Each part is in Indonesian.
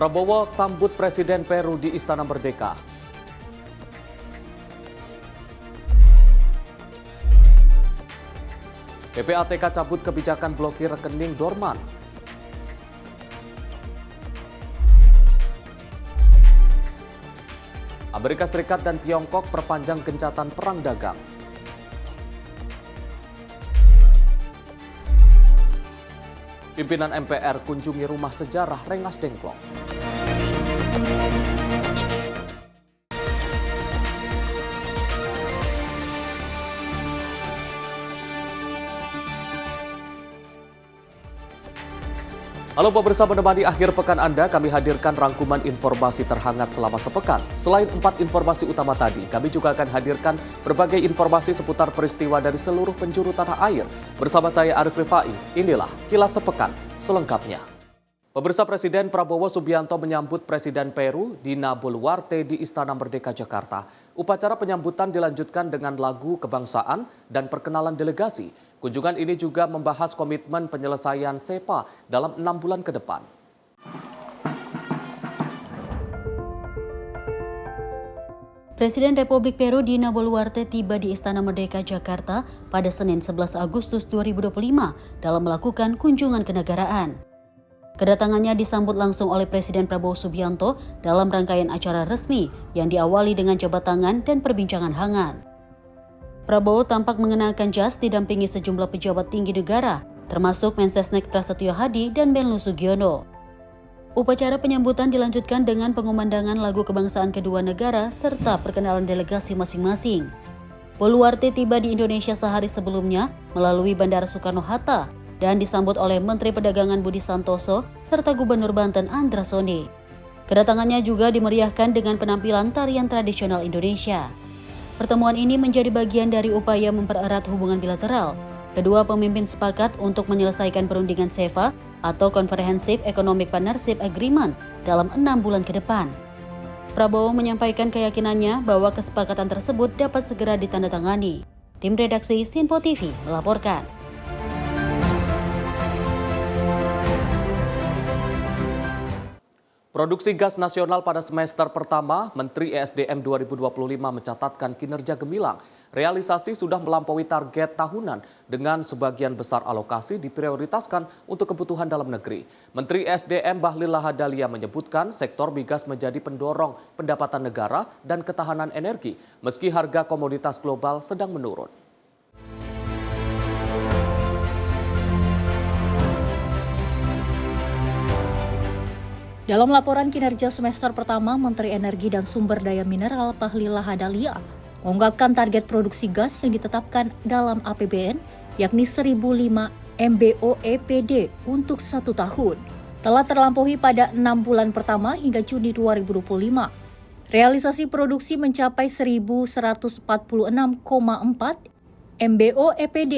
Prabowo sambut Presiden Peru di Istana Merdeka. PPATK cabut kebijakan blokir rekening dorman. Amerika Serikat dan Tiongkok perpanjang gencatan perang dagang. Pimpinan MPR kunjungi rumah sejarah Rengas Dengklok. Halo pemirsa, menemani akhir pekan Anda, kami hadirkan rangkuman informasi terhangat selama sepekan. Selain 4 informasi utama tadi, kami juga akan hadirkan berbagai informasi seputar peristiwa dari seluruh penjuru tanah air. Bersama saya Arif Rifai, inilah Kilas Sepekan selengkapnya. Pemirsa, Presiden Prabowo Subianto menyambut Presiden Peru Dina Boluarte di Istana Merdeka Jakarta. Upacara penyambutan dilanjutkan dengan lagu kebangsaan dan perkenalan delegasi. Kunjungan ini juga membahas komitmen penyelesaian SEPA dalam 6 bulan ke depan. Presiden Republik Peru Dina Boluarte tiba di Istana Merdeka Jakarta pada Senin 11 Agustus 2025 dalam melakukan kunjungan kenegaraan. Kedatangannya disambut langsung oleh Presiden Prabowo Subianto dalam rangkaian acara resmi yang diawali dengan jabat tangan dan perbincangan hangat. Prabowo tampak mengenakan jas didampingi sejumlah pejabat tinggi negara, termasuk Mensesnek Prasetyo Hadi dan Menlu Sugiono. Upacara penyambutan dilanjutkan dengan pengumandangan lagu kebangsaan kedua negara serta perkenalan delegasi masing-masing. Boluarte tiba di Indonesia sehari sebelumnya melalui Bandara Soekarno-Hatta dan disambut oleh Menteri Perdagangan Budi Santoso serta Gubernur Banten Andra Soni. Kedatangannya juga dimeriahkan dengan penampilan tarian tradisional Indonesia. Pertemuan ini menjadi bagian dari upaya mempererat hubungan bilateral. Kedua pemimpin sepakat untuk menyelesaikan perundingan SEPA atau Comprehensive Economic Partnership Agreement dalam 6 bulan ke depan. Prabowo menyampaikan keyakinannya bahwa kesepakatan tersebut dapat segera ditandatangani. Tim redaksi Sinpo TV melaporkan. Produksi gas nasional pada semester pertama, Menteri ESDM 2025 mencatatkan kinerja gemilang. Realisasi sudah melampaui target tahunan dengan sebagian besar alokasi diprioritaskan untuk kebutuhan dalam negeri. Menteri ESDM Bahlil Lahadalia menyebutkan sektor migas menjadi pendorong pendapatan negara dan ketahanan energi, meski harga komoditas global sedang menurun. Dalam laporan kinerja semester pertama, Menteri Energi dan Sumber Daya Mineral Bahlil Lahadalia mengungkapkan target produksi gas yang ditetapkan dalam APBN, yakni 1.005 MBOEPD untuk 1 tahun, telah terlampaui pada 6 bulan pertama hingga Juni 2025. Realisasi produksi mencapai 1.146,4 MBOEPD.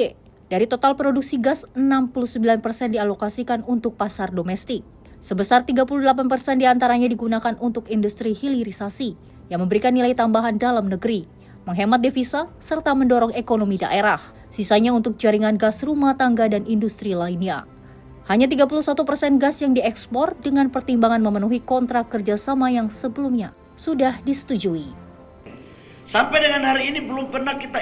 Dari total produksi gas, 69% dialokasikan untuk pasar domestik. Sebesar 38% diantaranya digunakan untuk industri hilirisasi yang memberikan nilai tambahan dalam negeri, menghemat devisa, serta mendorong ekonomi daerah. Sisanya untuk jaringan gas rumah tangga dan industri lainnya. Hanya 31% gas yang diekspor dengan pertimbangan memenuhi kontrak kerjasama yang sebelumnya sudah disetujui. Sampai dengan hari ini belum pernah kita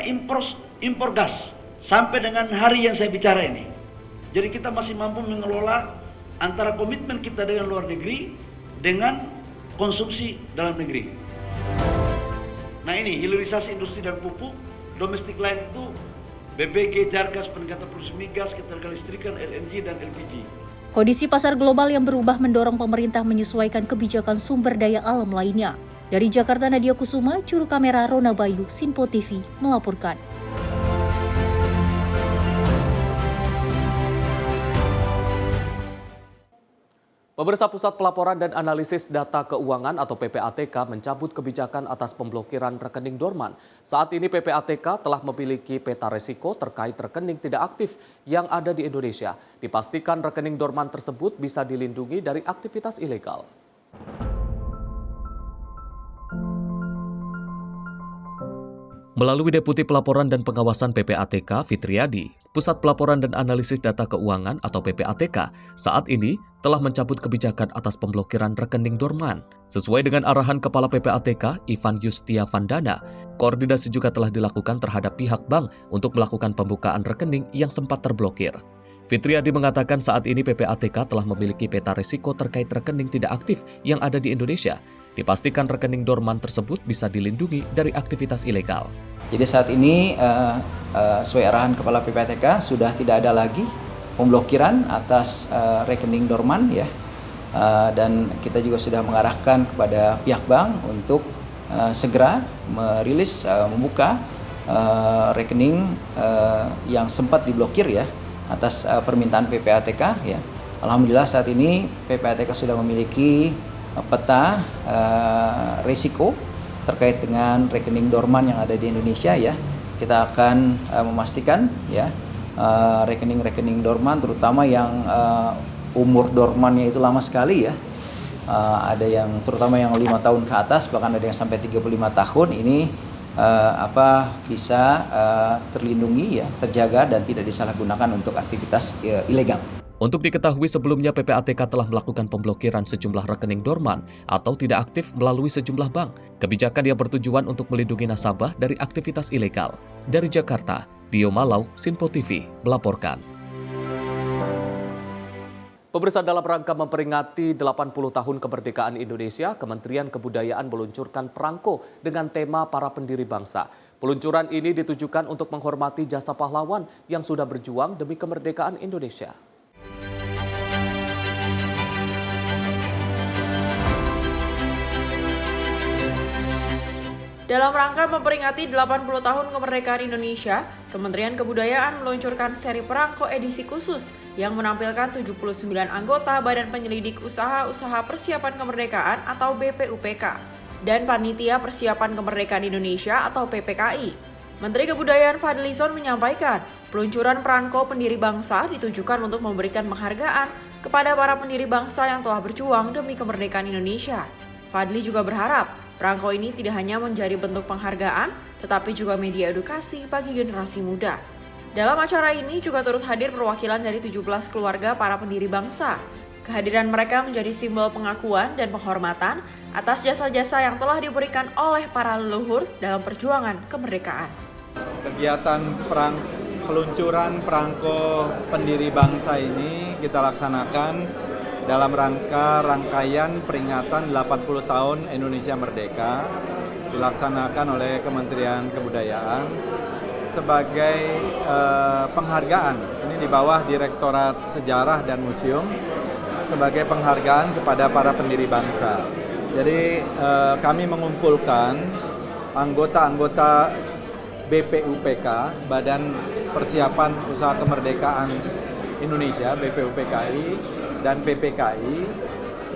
impor gas. Sampai dengan hari yang saya bicara ini. Jadi kita masih mampu mengelola antara komitmen kita dengan luar negeri dengan konsumsi dalam negeri. Nah ini hilirisasi industri dan pupuk, domestik lain itu BBG, Jargas, peningkatan produksi migas, ketergalistrikan, LNG dan LPG. Kondisi pasar global yang berubah mendorong pemerintah menyesuaikan kebijakan sumber daya alam lainnya. Dari Jakarta, Nadia Kusuma, juru kamera Rona Bayu, Sinpo TV melaporkan. Pemirsa, Pusat Pelaporan dan Analisis Data Keuangan atau PPATK mencabut kebijakan atas pemblokiran rekening dorman. Saat ini PPATK telah memiliki peta resiko terkait rekening tidak aktif yang ada di Indonesia. Dipastikan rekening dorman tersebut bisa dilindungi dari aktivitas ilegal. Melalui Deputi Pelaporan dan Pengawasan PPATK Fitriadi, Pusat Pelaporan dan Analisis Data Keuangan atau PPATK saat ini telah mencabut kebijakan atas pemblokiran rekening dorman. Sesuai dengan arahan Kepala PPATK Ivan Yustia Vandana, koordinasi juga telah dilakukan terhadap pihak bank untuk melakukan pembukaan rekening yang sempat terblokir. Fitriadi mengatakan saat ini PPATK telah memiliki peta risiko terkait rekening tidak aktif yang ada di Indonesia. Dipastikan rekening dorman tersebut bisa dilindungi dari aktivitas ilegal. Jadi saat ini sesuai arahan Kepala PPATK sudah tidak ada lagi pemblokiran atas rekening dorman ya. Dan kita juga sudah mengarahkan kepada pihak bank untuk segera merilis membuka rekening yang sempat diblokir ya atas permintaan PPATK ya. Alhamdulillah saat ini PPATK sudah memiliki peta risiko terkait dengan rekening dorman yang ada di Indonesia ya. Kita akan memastikan ya rekening-rekening dorman terutama yang umur dormannya itu lama sekali ya. Ada yang terutama yang 5 tahun ke atas, bahkan ada yang sampai 35 tahun ini bisa terlindungi ya, terjaga dan tidak disalahgunakan untuk aktivitas ilegal. Untuk diketahui sebelumnya PPATK telah melakukan pemblokiran sejumlah rekening dorman atau tidak aktif melalui sejumlah bank. Kebijakan yang bertujuan untuk melindungi nasabah dari aktivitas ilegal. Dari Jakarta, Dio Malau, Sinpo TV, melaporkan. Pemirsa, dalam rangka memperingati 80 tahun kemerdekaan Indonesia, Kementerian Kebudayaan meluncurkan perangko dengan tema para pendiri bangsa. Peluncuran ini ditujukan untuk menghormati jasa pahlawan yang sudah berjuang demi kemerdekaan Indonesia. Dalam rangka memperingati 80 tahun kemerdekaan Indonesia, Kementerian Kebudayaan meluncurkan seri perangko edisi khusus yang menampilkan 79 anggota Badan Penyelidik Usaha-Usaha Persiapan Kemerdekaan atau BPUPK dan Panitia Persiapan Kemerdekaan Indonesia atau PPKI. Menteri Kebudayaan Fadlizon menyampaikan, peluncuran perangko pendiri bangsa ditujukan untuk memberikan penghargaan kepada para pendiri bangsa yang telah berjuang demi kemerdekaan Indonesia. Fadli juga berharap perangko ini tidak hanya menjadi bentuk penghargaan, tetapi juga media edukasi bagi generasi muda. Dalam acara ini juga turut hadir perwakilan dari 17 keluarga para pendiri bangsa. Kehadiran mereka menjadi simbol pengakuan dan penghormatan atas jasa-jasa yang telah diberikan oleh para leluhur dalam perjuangan kemerdekaan. Kegiatan peluncuran perangko pendiri bangsa ini kita laksanakan dalam rangkaian peringatan 80 tahun Indonesia Merdeka, dilaksanakan oleh Kementerian Kebudayaan sebagai penghargaan. Ini di bawah Direktorat Sejarah dan Museum sebagai penghargaan kepada para pendiri bangsa. Jadi kami mengumpulkan anggota-anggota BPUPK, Badan Persiapan Usaha Kemerdekaan Indonesia, BPUPKI, dan PPKI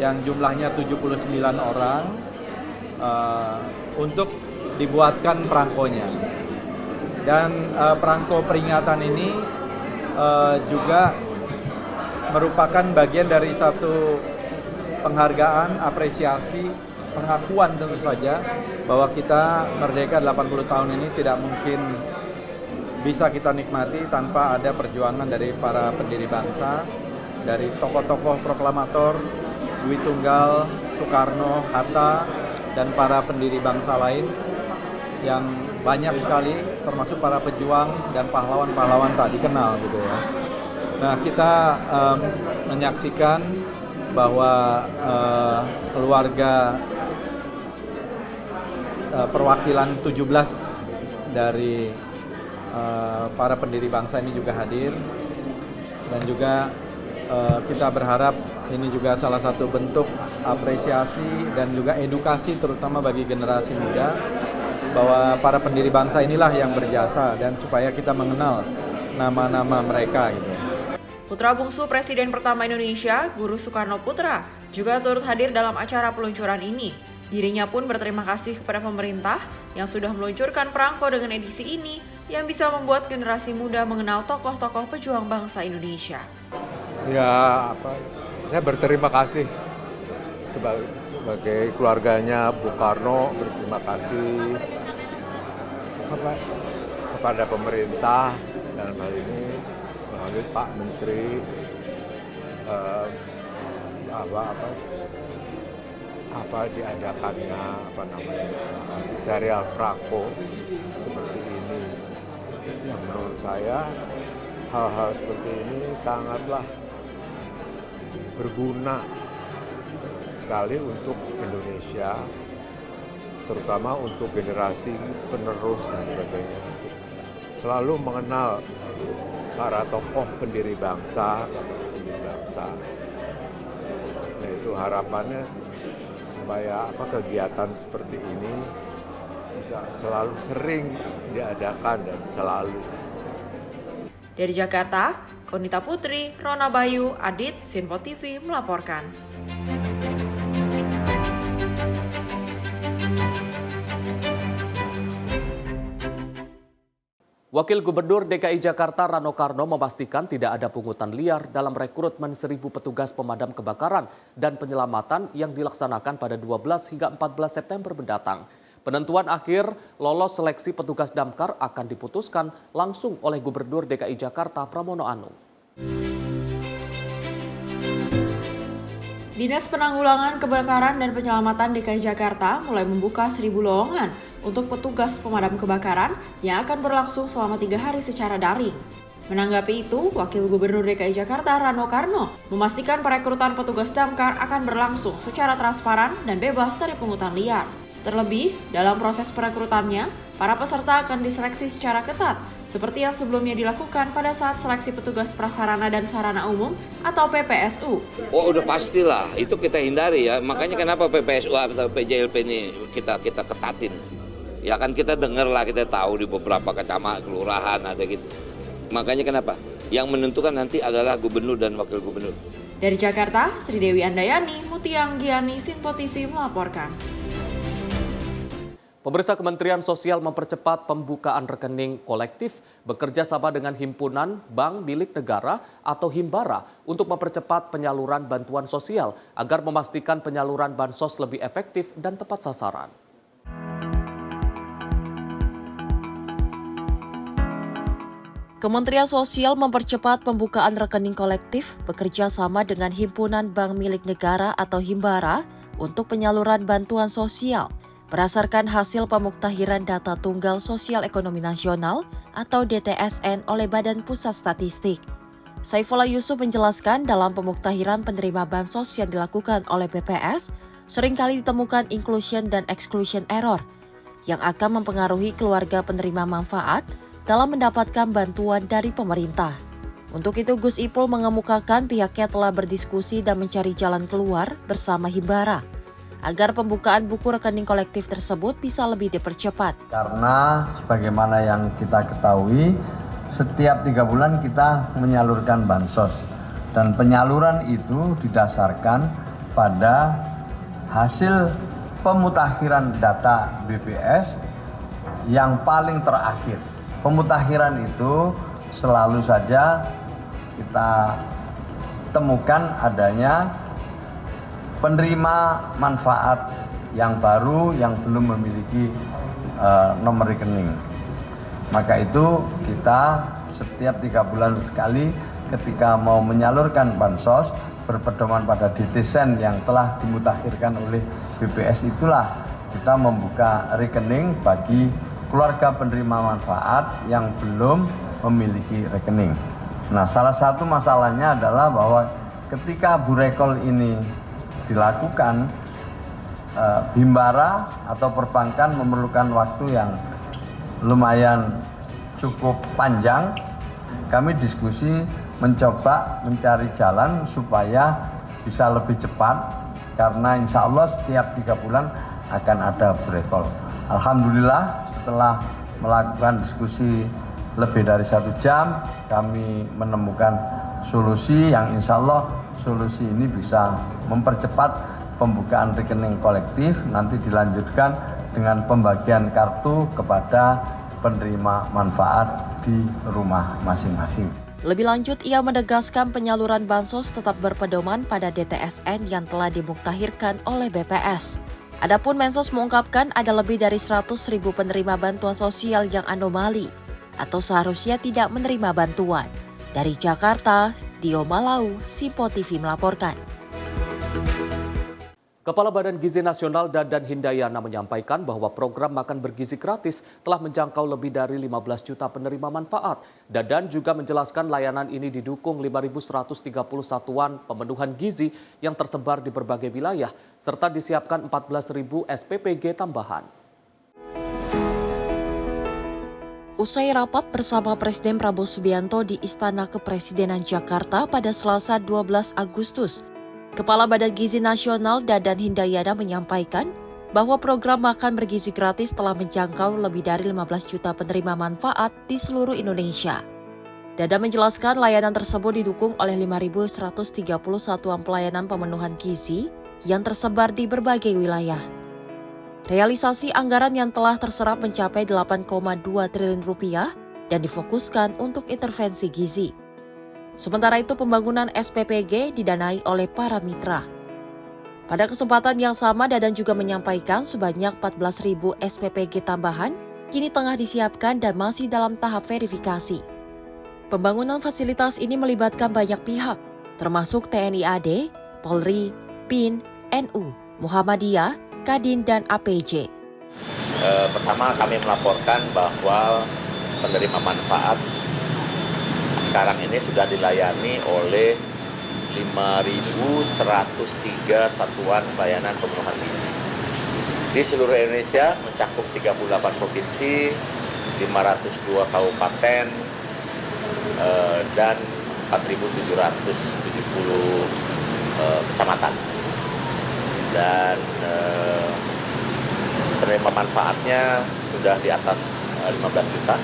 yang jumlahnya 79 orang untuk dibuatkan perangkonya. Dan perangko peringatan ini juga merupakan bagian dari satu penghargaan, apresiasi, pengakuan tentu saja bahwa kita merdeka 80 tahun ini tidak mungkin bisa kita nikmati tanpa ada perjuangan dari para pendiri bangsa, dari tokoh-tokoh proklamator, Dwi Tunggal, Soekarno, Hatta, dan para pendiri bangsa lain yang banyak sekali, termasuk para pejuang dan pahlawan-pahlawan tak dikenal gitu ya. Nah, kita menyaksikan bahwa keluarga perwakilan 17 dari para pendiri bangsa ini juga hadir, dan juga kita berharap ini juga salah satu bentuk apresiasi dan juga edukasi terutama bagi generasi muda bahwa para pendiri bangsa inilah yang berjasa dan supaya kita mengenal nama-nama mereka gitu. Putra bungsu Presiden pertama Indonesia, Guru Soekarno Putra, juga turut hadir dalam acara peluncuran ini. Dirinya pun berterima kasih kepada pemerintah yang sudah meluncurkan perangko dengan edisi ini yang bisa membuat generasi muda mengenal tokoh-tokoh pejuang bangsa Indonesia. Ya, saya berterima kasih sebagai keluarganya Bung Karno, berterima kasih kepada pemerintah dalam hal ini melalui Pak Menteri diadakannya serial Prako seperti ini. Yang menurut saya hal-hal seperti ini sangatlah berguna sekali untuk Indonesia, terutama untuk generasi penerus dan sebagainya. Selalu mengenal para tokoh pendiri bangsa, Nah itu harapannya supaya kegiatan seperti ini bisa selalu sering diadakan dan selalu. Dari Jakarta, Konita Putri, Rona Bayu, Adit, Sinpo TV melaporkan. Wakil Gubernur DKI Jakarta Rano Karno memastikan tidak ada pungutan liar dalam rekrutmen 1.000 petugas pemadam kebakaran dan penyelamatan yang dilaksanakan pada 12 hingga 14 September mendatang. Penentuan akhir lolos seleksi petugas damkar akan diputuskan langsung oleh Gubernur DKI Jakarta Pramono Anung. Dinas Penanggulangan Kebakaran dan Penyelamatan DKI Jakarta mulai membuka 1.000 lowongan untuk petugas pemadam kebakaran yang akan berlangsung selama 3 hari secara daring. Menanggapi itu, Wakil Gubernur DKI Jakarta Rano Karno memastikan perekrutan petugas damkar akan berlangsung secara transparan dan bebas dari pungutan liar. Terlebih, dalam proses perekrutannya, para peserta akan diseleksi secara ketat, seperti yang sebelumnya dilakukan pada saat seleksi petugas prasarana dan sarana umum atau PPSU. Oh udah pastilah, itu kita hindari ya. Makanya kenapa PPSU atau PJLP ini kita ketatin. Ya kan kita dengar lah, kita tahu di beberapa kecamatan, kelurahan ada gitu. Makanya kenapa? Yang menentukan nanti adalah gubernur dan wakil gubernur. Dari Jakarta, Sri Dewi Andayani, Mutiang Giani, Sinpo TV melaporkan. Pemirsa, Kementerian Sosial mempercepat pembukaan rekening kolektif bekerja sama dengan himpunan bank milik negara atau Himbara untuk mempercepat penyaluran bantuan sosial agar memastikan penyaluran bansos lebih efektif dan tepat sasaran. Kementerian Sosial mempercepat pembukaan rekening kolektif bekerja sama dengan himpunan bank milik negara atau Himbara untuk penyaluran bantuan sosial. Berdasarkan hasil pemuktahiran data Tunggal Sosial Ekonomi Nasional atau DTSN oleh Badan Pusat Statistik. Saifullah Yusuf menjelaskan dalam pemuktahiran penerima bansos yang dilakukan oleh BPS, seringkali ditemukan inclusion dan exclusion error yang akan mempengaruhi keluarga penerima manfaat dalam mendapatkan bantuan dari pemerintah. Untuk itu, Gus Ipul mengemukakan pihaknya telah berdiskusi dan mencari jalan keluar bersama Himbara agar pembukaan buku rekening kolektif tersebut bisa lebih dipercepat. Karena sebagaimana yang kita ketahui, setiap 3 bulan kita menyalurkan bansos. Dan penyaluran itu didasarkan pada hasil pemutakhiran data BPS yang paling terakhir. Pemutakhiran itu selalu saja kita temukan adanya penerima manfaat yang baru yang belum memiliki nomor rekening. Maka itu kita setiap 3 bulan sekali ketika mau menyalurkan bansos berpedoman pada DTSN yang telah dimutakhirkan oleh BPS, itulah kita membuka rekening bagi keluarga penerima manfaat yang belum memiliki rekening. Nah, salah satu masalahnya adalah bahwa ketika burekol ini dilakukan, Himbara atau perbankan memerlukan waktu yang lumayan cukup panjang. Kami diskusi mencoba mencari jalan supaya bisa lebih cepat, karena insya Allah setiap 3 bulan akan ada burekol. Alhamdulillah, setelah melakukan diskusi lebih dari 1 jam, kami menemukan solusi yang insya Allah solusi ini bisa mempercepat pembukaan rekening kolektif, nanti dilanjutkan dengan pembagian kartu kepada penerima manfaat di rumah masing-masing. Lebih lanjut, ia menegaskan penyaluran bansos tetap berpedoman pada DTSN yang telah dimuktahirkan oleh BPS. Adapun Mensos mengungkapkan ada lebih dari 100.000 penerima bantuan sosial yang anomali atau seharusnya tidak menerima bantuan. Dari Jakarta, Dio Malau, Simpo TV melaporkan. Kepala Badan Gizi Nasional Dadan Hindayana menyampaikan bahwa program makan bergizi gratis telah menjangkau lebih dari 15 juta penerima manfaat. Dadan juga menjelaskan layanan ini didukung 5.130 satuan pemenuhan gizi yang tersebar di berbagai wilayah, serta disiapkan 14.000 SPPG tambahan. Usai rapat bersama Presiden Prabowo Subianto di Istana Kepresidenan Jakarta pada Selasa 12 Agustus, Kepala Badan Gizi Nasional Dadan Hindayana menyampaikan bahwa program makan bergizi gratis telah menjangkau lebih dari 15 juta penerima manfaat di seluruh Indonesia. Dadan menjelaskan layanan tersebut didukung oleh 5.130 satuan pelayanan pemenuhan gizi yang tersebar di berbagai wilayah. Realisasi anggaran yang telah terserap mencapai 8,2 triliun rupiah dan difokuskan untuk intervensi gizi. Sementara itu pembangunan SPPG didanai oleh para mitra. Pada kesempatan yang sama Dadan juga menyampaikan sebanyak 14.000 SPPG tambahan kini tengah disiapkan dan masih dalam tahap verifikasi. Pembangunan fasilitas ini melibatkan banyak pihak, termasuk TNI AD, Polri, PIN, NU, Muhammadiyah, Kadin, dan APJ. Pertama kami melaporkan bahwa penerima manfaat sekarang ini sudah dilayani oleh 5.103 satuan pelayanan pemenuhan gizi. Di seluruh Indonesia mencakup 38 provinsi, 502 kabupaten, dan 4.770 kecamatan. Dan penerima manfaatnya sudah di atas 15 juta.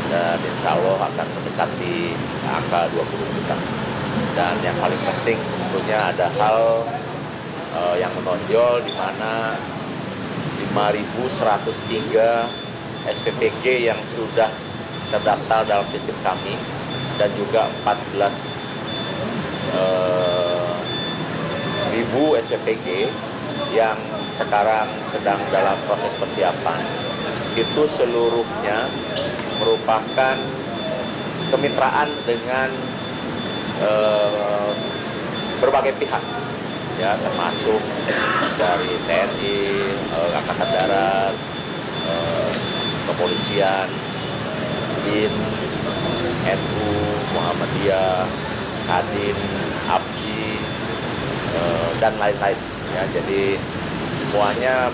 Dan insya Allah akan mendekati angka 20 juta. Dan yang paling penting sebetulnya ada hal yang menonjol di mana 5.103 SPPG yang sudah terdaftar dalam sistem kami dan juga 14.000 SPPG yang sekarang sedang dalam proses persiapan. Itu seluruhnya merupakan kemitraan dengan berbagai pihak, ya, termasuk dari TNI, Angkatan Darat, kepolisian, BIN, NU, Muhammadiyah, Kadin, APJ, dan lain-lain. Ya, jadi semuanya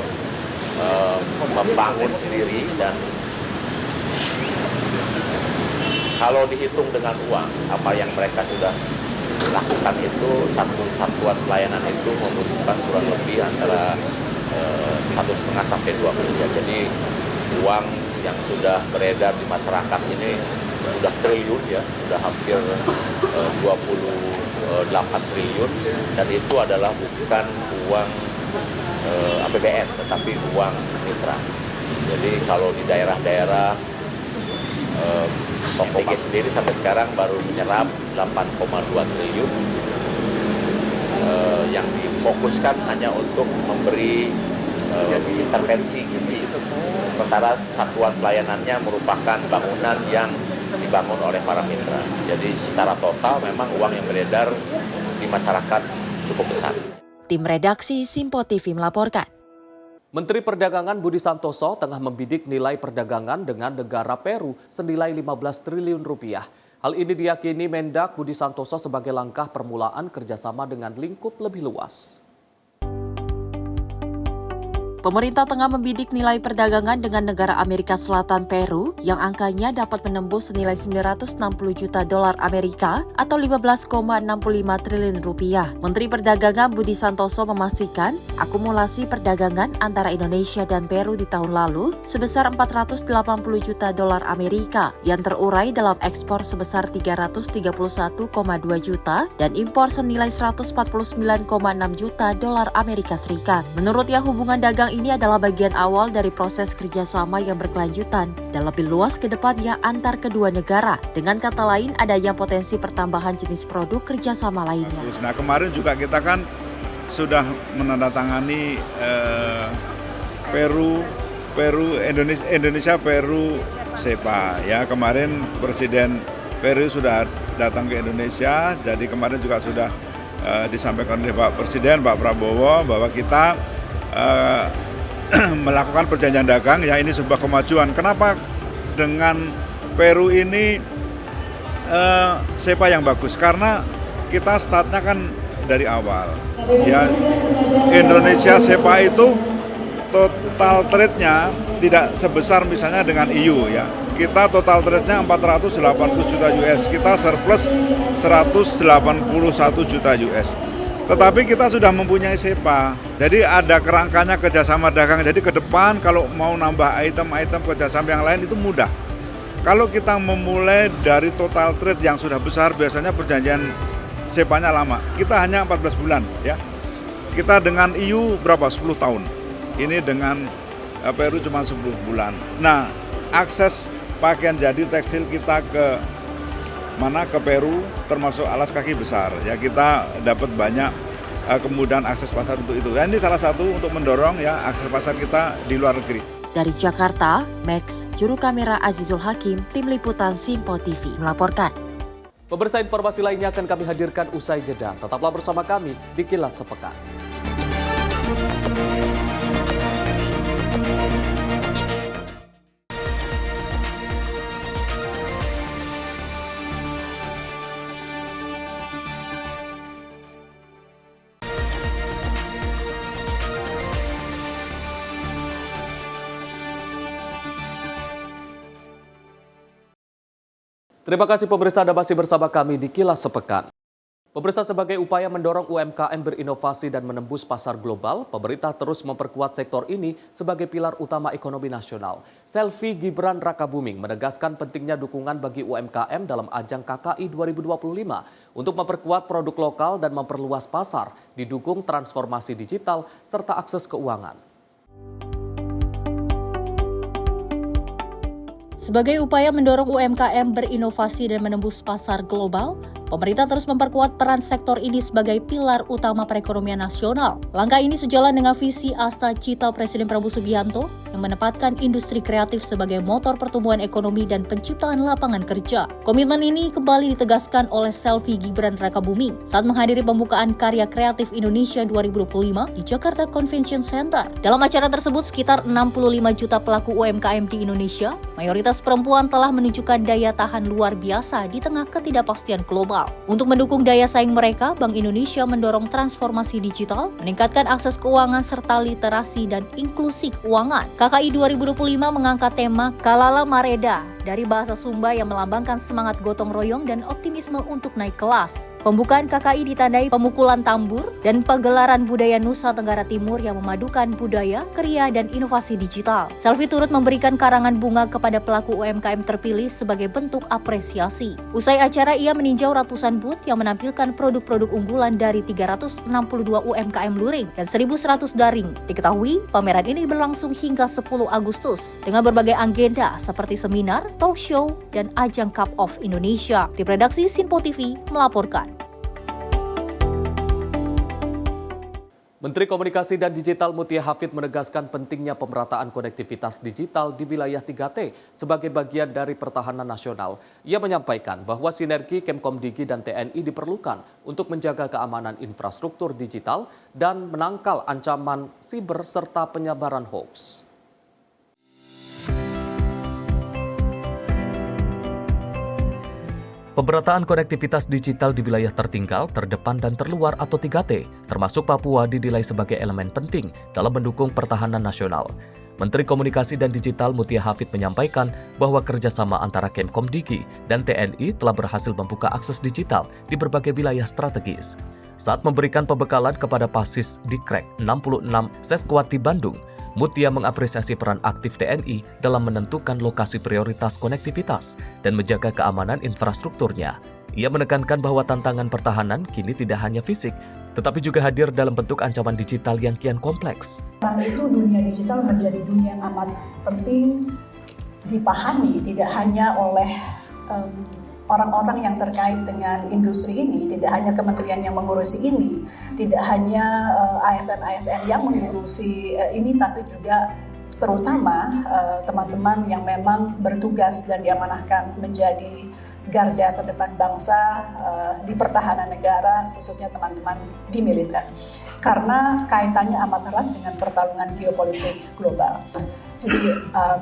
membangun sendiri, dan kalau dihitung dengan uang, apa yang mereka sudah lakukan itu, satu satuan pelayanan itu membutuhkan kurang lebih antara 1,5 sampai 2 miliar. Jadi uang yang sudah beredar di masyarakat ini sudah triliun, ya, sudah hampir 28 triliun, dan itu adalah bukan uang APBN, tetapi uang mitra. Jadi kalau di daerah-daerah PPG sendiri sampai sekarang baru menyerap 8,2 triliun yang difokuskan hanya untuk memberi intervensi gizi. Sementara satuan pelayanannya merupakan bangunan yang dibangun oleh para mitra. Jadi secara total memang uang yang beredar di masyarakat cukup besar. Tim redaksi Simpo TV melaporkan. Menteri Perdagangan Budi Santoso tengah membidik nilai perdagangan dengan negara Peru senilai 15 triliun rupiah. Hal ini diyakini Mendak Budi Santoso sebagai langkah permulaan kerjasama dengan lingkup lebih luas. Pemerintah tengah membidik nilai perdagangan dengan negara Amerika Selatan Peru yang angkanya dapat menembus senilai 960 juta dolar Amerika atau 15,65 triliun rupiah. Menteri Perdagangan Budi Santoso memastikan akumulasi perdagangan antara Indonesia dan Peru di tahun lalu sebesar 480 juta dolar Amerika yang terurai dalam ekspor sebesar 331,2 juta dan impor senilai 149,6 juta dolar Amerika Serikat. Menurutnya hubungan dagang ini adalah bagian awal dari proses kerjasama yang berkelanjutan dan lebih luas ke depannya antar kedua negara. Dengan kata lain, adanya potensi pertambahan jenis produk kerjasama lainnya. Nah, kemarin juga kita kan sudah menandatangani Indonesia Peru SEPA ya. Kemarin Presiden Peru sudah datang ke Indonesia, jadi kemarin juga sudah disampaikan oleh Pak Presiden, Pak Prabowo, bahwa kita melakukan perjanjian dagang ya, ini sebuah kemajuan. Kenapa dengan Peru ini SEPA yang bagus? Karena kita startnya kan dari awal ya. Indonesia SEPA itu total trade-nya tidak sebesar misalnya dengan EU ya. Kita total trade-nya 480 juta US, kita surplus 181 juta US. Tetapi kita sudah mempunyai SEPA, jadi ada kerangkanya kerjasama dagang. Jadi ke depan kalau mau nambah item-item kerjasama yang lain itu mudah. Kalau kita memulai dari total trade yang sudah besar, biasanya perjanjian SEPA-nya lama. Kita hanya 14 bulan ya. Kita dengan EU berapa? 10 tahun. Ini dengan Peru cuma 10 bulan. Nah, akses pakaian jadi tekstil kita ke mana? Ke Peru, termasuk alas kaki besar. Ya, kita dapat banyak kemudahan akses pasar untuk itu. Ya, ini salah satu untuk mendorong ya akses pasar kita di luar negeri. Dari Jakarta, Max, juru kamera Azizul Hakim, tim liputan Simpo TV melaporkan. Pemirsa, informasi lainnya akan kami hadirkan usai jeda. Tetaplah bersama kami di Kilas Sepekan. Terima kasih pemirsa, Anda masih bersama kami di Kilas Sepekan. Pemirsa, sebagai upaya mendorong UMKM berinovasi dan menembus pasar global, pemerintah terus memperkuat sektor ini sebagai pilar utama ekonomi nasional. Selvi Gibran Rakabuming menegaskan pentingnya dukungan bagi UMKM dalam ajang KKI 2025 untuk memperkuat produk lokal dan memperluas pasar, didukung transformasi digital serta akses keuangan. Sebagai upaya mendorong UMKM berinovasi dan menembus pasar global, pemerintah terus memperkuat peran sektor ini sebagai pilar utama perekonomian nasional. Langkah ini sejalan dengan visi Asta Cita Presiden Prabowo Subianto yang menempatkan industri kreatif sebagai motor pertumbuhan ekonomi dan penciptaan lapangan kerja. Komitmen ini kembali ditegaskan oleh Selvi Gibran Rakabuming saat menghadiri pembukaan Karya Kreatif Indonesia 2025 di Jakarta Convention Center. Dalam acara tersebut, sekitar 65 juta pelaku UMKM di Indonesia, mayoritas perempuan telah menunjukkan daya tahan luar biasa di tengah ketidakpastian global. Untuk mendukung daya saing mereka, Bank Indonesia mendorong transformasi digital, meningkatkan akses keuangan serta literasi dan inklusi keuangan. KKI 2025 mengangkat tema Kalala Mareda dari bahasa Sumba yang melambangkan semangat gotong royong dan optimisme untuk naik kelas. Pembukaan KKI ditandai pemukulan tambur dan pagelaran budaya Nusa Tenggara Timur yang memadukan budaya, kriya, dan inovasi digital. Selvi turut memberikan karangan bunga kepada pelaku UMKM terpilih sebagai bentuk apresiasi. Usai acara, ia meninjau ratusan booth yang menampilkan produk-produk unggulan dari 362 UMKM luring dan 1.100 daring. Diketahui, pameran ini berlangsung hingga 10 Agustus dengan berbagai agenda seperti seminar, talk show, dan ajang Cup of Indonesia. Tim redaksi Simpo TV melaporkan. Menteri Komunikasi dan Digital Mutia Hafid menegaskan pentingnya pemerataan konektivitas digital di wilayah 3T sebagai bagian dari pertahanan nasional. Ia menyampaikan bahwa sinergi Kemkomdigi dan TNI diperlukan untuk menjaga keamanan infrastruktur digital dan menangkal ancaman siber serta penyebaran hoax. Pemerataan konektivitas digital di wilayah tertinggal, terdepan, dan terluar atau 3T, termasuk Papua, dinilai sebagai elemen penting dalam mendukung pertahanan nasional. Menteri Komunikasi dan Digital Mutia Hafid menyampaikan bahwa kerjasama antara Kemkomdigi dan TNI telah berhasil membuka akses digital di berbagai wilayah strategis. Saat memberikan pembekalan kepada Pasis Dikrek 66 Seskuat di Bandung, Mutia mengapresiasi peran aktif TNI dalam menentukan lokasi prioritas konektivitas dan menjaga keamanan infrastrukturnya. Ia menekankan bahwa tantangan pertahanan kini tidak hanya fisik, tetapi juga hadir dalam bentuk ancaman digital yang kian kompleks. Karena itu dunia digital menjadi dunia amat penting dipahami tidak hanya oleh orang-orang yang terkait dengan industri ini, tidak hanya kementerian yang mengurusi ini, tidak hanya ASN-ASN yang mengurusi ini, tapi juga terutama teman-teman yang memang bertugas dan diamanahkan menjadi garda terdepan bangsa di pertahanan negara, khususnya teman-teman di militer. Karena kaitannya amat erat dengan pertarungan geopolitik global. Jadi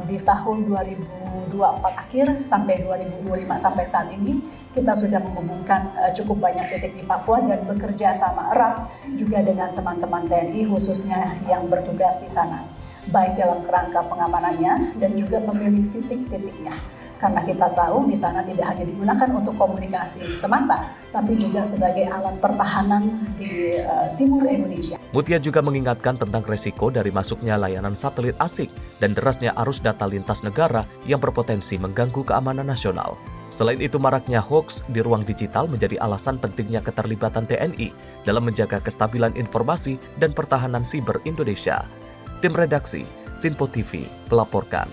di tahun 2024 akhir sampai 2025 sampai saat ini, kita sudah menghubungkan cukup banyak titik di Papua dan bekerja sama erat juga dengan teman-teman TNI khususnya yang bertugas di sana. Baik dalam kerangka pengamanannya dan juga memilih titik-titiknya. Karena kita tahu di sana tidak hanya digunakan untuk komunikasi semata, tapi juga sebagai alat pertahanan di timur Indonesia. Mutia juga mengingatkan tentang resiko dari masuknya layanan satelit asing dan derasnya arus data lintas negara yang berpotensi mengganggu keamanan nasional. Selain itu, maraknya hoaks di ruang digital menjadi alasan pentingnya keterlibatan TNI dalam menjaga kestabilan informasi dan pertahanan siber Indonesia. Tim redaksi Sinpo TV melaporkan.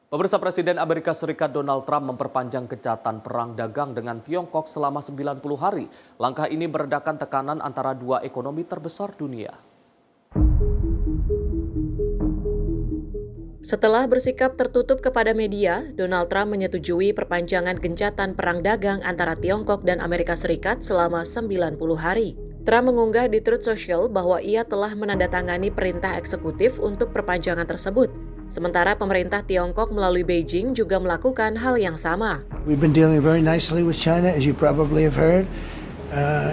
Pemirsa, Presiden Amerika Serikat Donald Trump memperpanjang gencatan perang dagang dengan Tiongkok selama 90 hari. Langkah ini meredakan tekanan antara dua ekonomi terbesar dunia. Setelah bersikap tertutup kepada media, Donald Trump menyetujui perpanjangan gencatan perang dagang antara Tiongkok dan Amerika Serikat selama 90 hari. Trump mengunggah di Truth Social bahwa ia telah menandatangani perintah eksekutif untuk perpanjangan tersebut. Sementara pemerintah Tiongkok melalui Beijing juga melakukan hal yang sama. We've been dealing very nicely with China, as you probably have heard.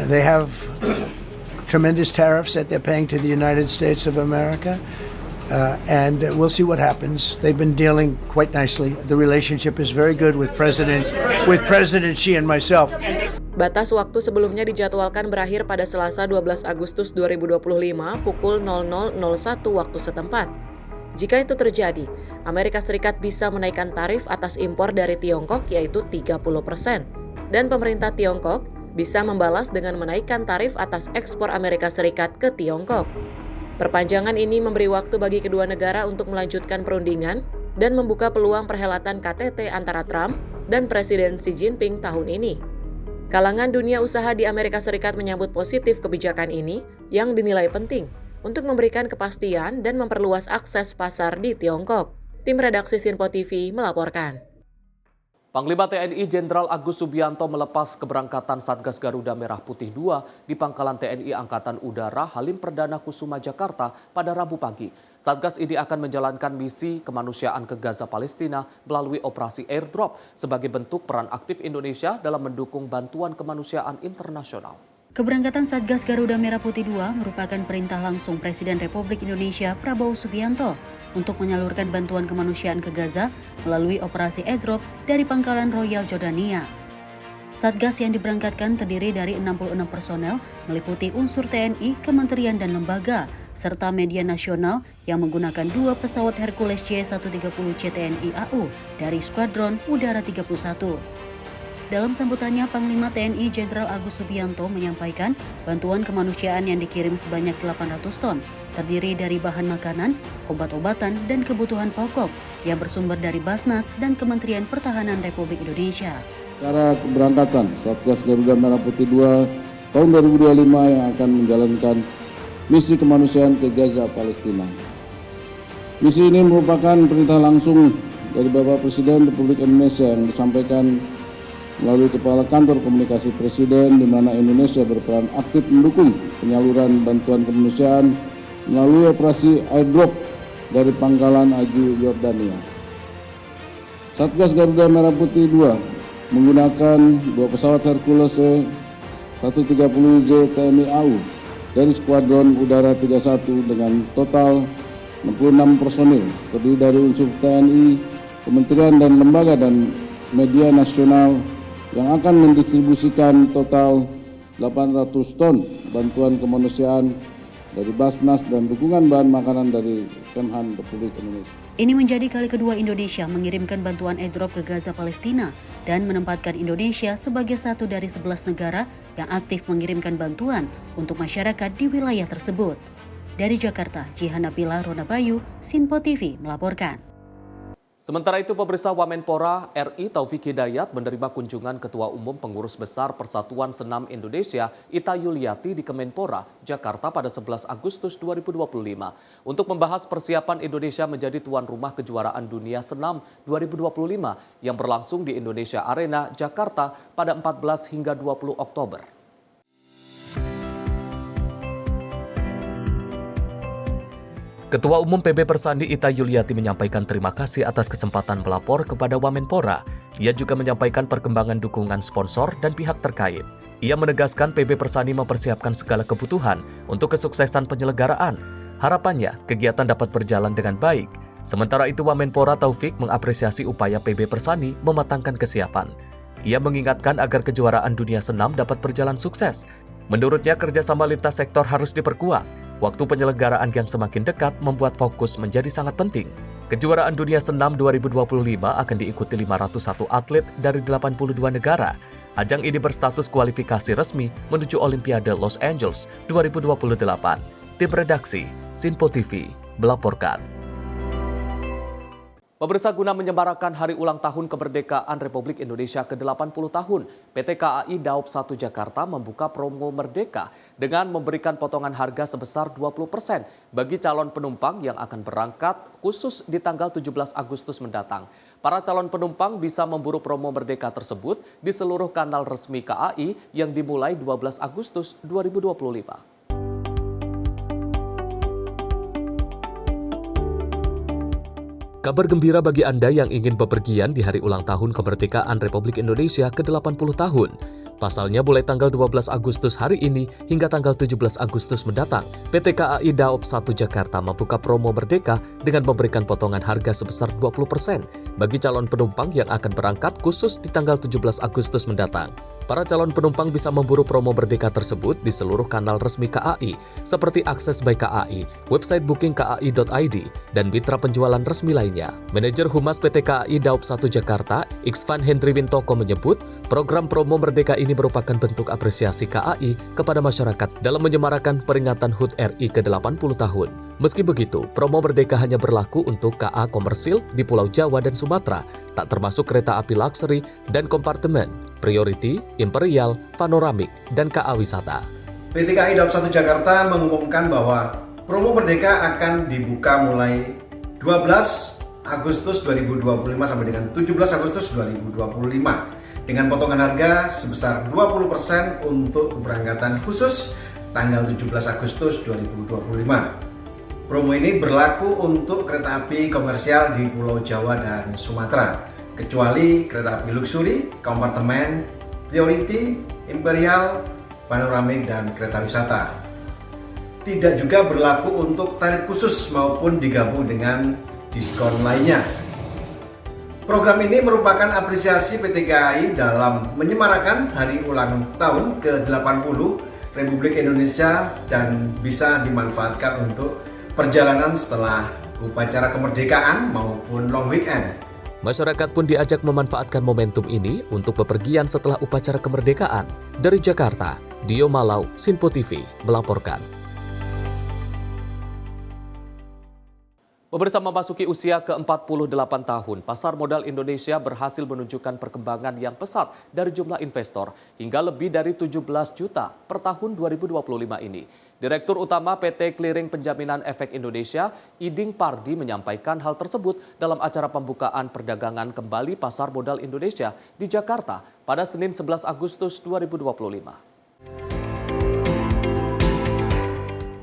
They have tremendous tariffs that they're paying to the United States of America. And we'll see what happens. They've been dealing quite nicely. The relationship is very good with President Xi and myself. Batas waktu sebelumnya dijadwalkan berakhir pada Selasa 12 Agustus 2025 pukul 00.01 waktu setempat. Jika itu terjadi, Amerika Serikat bisa menaikkan tarif atas impor dari Tiongkok yaitu 30%. Dan pemerintah Tiongkok bisa membalas dengan menaikkan tarif atas ekspor Amerika Serikat ke Tiongkok. Perpanjangan ini memberi waktu bagi kedua negara untuk melanjutkan perundingan dan membuka peluang perhelatan KTT antara Trump dan Presiden Xi Jinping tahun ini. Kalangan dunia usaha di Amerika Serikat menyambut positif kebijakan ini yang dinilai penting untuk memberikan kepastian dan memperluas akses pasar di Tiongkok. Tim redaksi Sinpo TV melaporkan. Panglima TNI Jenderal Agus Subianto melepas keberangkatan Satgas Garuda Merah Putih II di Pangkalan TNI Angkatan Udara Halim Perdana Kusuma, Jakarta pada Rabu pagi. Satgas ini akan menjalankan misi kemanusiaan ke Gaza, Palestina melalui operasi airdrop sebagai bentuk peran aktif Indonesia dalam mendukung bantuan kemanusiaan internasional. Keberangkatan Satgas Garuda Merah Putih II merupakan perintah langsung Presiden Republik Indonesia Prabowo Subianto untuk menyalurkan bantuan kemanusiaan ke Gaza melalui operasi airdrop dari Pangkalan Royal Jordania. Satgas yang diberangkatkan terdiri dari 66 personel, meliputi unsur TNI, kementerian dan lembaga, serta media nasional yang menggunakan 2 pesawat Hercules C-130 CTNI AU dari Skuadron Udara 31. Dalam sambutannya, Panglima TNI Jenderal Agus Subianto menyampaikan bantuan kemanusiaan yang dikirim sebanyak 800 ton, terdiri dari bahan makanan, obat-obatan, dan kebutuhan pokok yang bersumber dari Basnas dan Kementerian Pertahanan Republik Indonesia. Cara keberangkatan Satgas Garuda Merah Putih II tahun 2025 yang akan menjalankan misi kemanusiaan ke Gaza, Palestina. Misi ini merupakan perintah langsung dari Bapak Presiden Republik Indonesia yang disampaikan melalui Kepala Kantor Komunikasi Presiden, di mana Indonesia berperan aktif mendukung penyaluran bantuan kemanusiaan melalui operasi airdrop dari Pangkalan Aju Yordania. Satgas Garuda Merah Putih II menggunakan 2 pesawat Hercules C-130J TNI AU dari Skuadron Udara 31 dengan total 66 personil, terdiri dari unsur TNI, kementerian dan lembaga dan media nasional yang akan mendistribusikan total 800 ton bantuan kemanusiaan dari Basnas dan dukungan bahan makanan dari Kemhan Republik Indonesia. Ini menjadi kali kedua Indonesia mengirimkan bantuan airdrop ke Gaza, Palestina dan menempatkan Indonesia sebagai satu dari 11 negara yang aktif mengirimkan bantuan untuk masyarakat di wilayah tersebut. Dari Jakarta, Jihan Nabila, Rona Bayu, Sinpo TV melaporkan. Sementara itu, pemirsa, Wamenpora RI Taufik Hidayat menerima kunjungan Ketua Umum Pengurus Besar Persatuan Senam Indonesia Ita Yuliati di Kemenpora, Jakarta pada 11 Agustus 2025 untuk membahas persiapan Indonesia menjadi tuan rumah kejuaraan dunia senam 2025 yang berlangsung di Indonesia Arena, Jakarta pada 14 hingga 20 Oktober. Ketua Umum PB Persandi Ita Yuliati menyampaikan terima kasih atas kesempatan melapor kepada Wamenpora. Ia juga menyampaikan perkembangan dukungan sponsor dan pihak terkait. Ia menegaskan PB Persandi mempersiapkan segala kebutuhan untuk kesuksesan penyelenggaraan. Harapannya, kegiatan dapat berjalan dengan baik. Sementara itu, Wamenpora Taufik mengapresiasi upaya PB Persandi mematangkan kesiapan. Ia mengingatkan agar kejuaraan dunia senam dapat berjalan sukses. Menurutnya, kerjasama lintas sektor harus diperkuat. Waktu penyelenggaraan yang semakin dekat membuat fokus menjadi sangat penting. Kejuaraan Dunia Senam 2025 akan diikuti 501 atlet dari 82 negara. Ajang ini berstatus kualifikasi resmi menuju Olimpiade Los Angeles 2028. Tim redaksi Sinpo TV melaporkan. Pemirsa, guna menyemarakan Hari Ulang Tahun Kemerdekaan Republik Indonesia ke-80 tahun, PT KAI Daop 1 Jakarta membuka promo Merdeka dengan memberikan potongan harga sebesar 20% bagi calon penumpang yang akan berangkat khusus di tanggal 17 Agustus mendatang. Para calon penumpang bisa memburu promo Merdeka tersebut di seluruh kanal resmi KAI yang dimulai 12 Agustus 2025. Kabar gembira bagi Anda yang ingin bepergian di hari ulang tahun kemerdekaan Republik Indonesia ke-80 tahun. Pasalnya mulai tanggal 12 Agustus hari ini hingga tanggal 17 Agustus mendatang, PT KAI Daop 1 Jakarta membuka promo Merdeka dengan memberikan potongan harga sebesar 20% bagi calon penumpang yang akan berangkat khusus di tanggal 17 Agustus mendatang. Para calon penumpang bisa memburu promo Merdeka tersebut di seluruh kanal resmi KAI, seperti Akses by KAI, website booking.kai.id, dan mitra penjualan resmi lainnya. Manajer Humas PT KAI Daop 1 Jakarta, Iksvan Hendri Wintoko menyebut, program promo Merdeka ini merupakan bentuk apresiasi KAI kepada masyarakat dalam menyemarakan peringatan HUT RI ke-80 tahun. Meski begitu, promo Merdeka hanya berlaku untuk KA komersil di Pulau Jawa dan Sumatera, tak termasuk kereta api luxury dan kompartemen, priority, imperial, panoramik, dan KA wisata. PT KAI Daop 1 Jakarta mengumumkan bahwa promo Merdeka akan dibuka mulai 12 Agustus 2025 sampai dengan 17 Agustus 2025 dengan potongan harga sebesar 20% untuk keberangkatan khusus tanggal 17 Agustus 2025. Promo ini berlaku untuk kereta api komersial di Pulau Jawa dan Sumatera, kecuali kereta api luxury, kompartemen, priority, imperial, panoramik, dan kereta wisata. Tidak juga berlaku untuk tarif khusus maupun digabung dengan diskon lainnya. Program ini merupakan apresiasi PT KAI dalam menyemarakan Hari Ulang Tahun ke-80 Republik Indonesia dan bisa dimanfaatkan untuk perjalanan setelah upacara kemerdekaan maupun long weekend. Masyarakat pun diajak memanfaatkan momentum ini untuk bepergian setelah upacara kemerdekaan. Dari Jakarta, Dio Malau, Sinpo TV melaporkan. Pemirsa, memasuki usia ke-48 tahun, pasar modal Indonesia berhasil menunjukkan perkembangan yang pesat dari jumlah investor hingga lebih dari 17 juta per tahun 2025 ini. Direktur Utama PT Clearing Penjaminan Efek Indonesia, Iding Pardi, menyampaikan hal tersebut dalam acara pembukaan perdagangan kembali Pasar Modal Indonesia di Jakarta pada Senin 11 Agustus 2025.